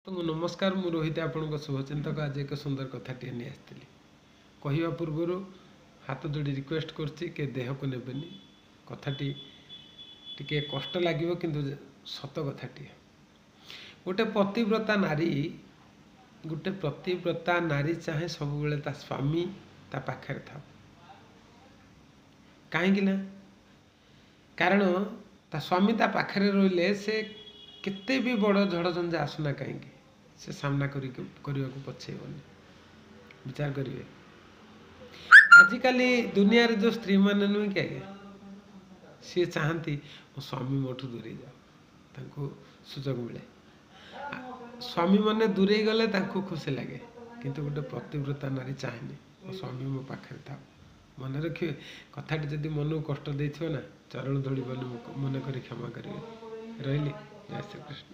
तो नमस्कार मु रोहित आपन शुभचिंतक आज एक सुंदर कथाटे नहीं आसती कहवा पूर्वर हाथ जोड़ी रिक्वेस्ट करछि के देह को नेबेनी कथाटी टिके कष्ट लगे किंतु सत कथाटी गोटे पतिव्रता नारी चाहे सब बेले ता स्वामी ता पाखरे था कहीं ना कारण ता स्वामी ता पाखरे रहिले से केते भी बड़ झड़ झंझा आसुना कहीं से सामना करने को पछेबनी विचार करेंगे आजिकल दुनिया रे जो स्त्री मैंने नुहे कि आगे सी चाहती मो स्वामी मोठू दूरे जाओ सुजोग मिले स्वामी मैंने दूरे गले खुशी लगे किंतु गोटे पतिव्रता नारी चाहेनी मो स्वामी मो पाखे था मन रखिए कथाटी जदि मन को कष्ट देथिबो ना चरण धूली मन कर क्षमा करेंगे रही जय श्री कृष्ण।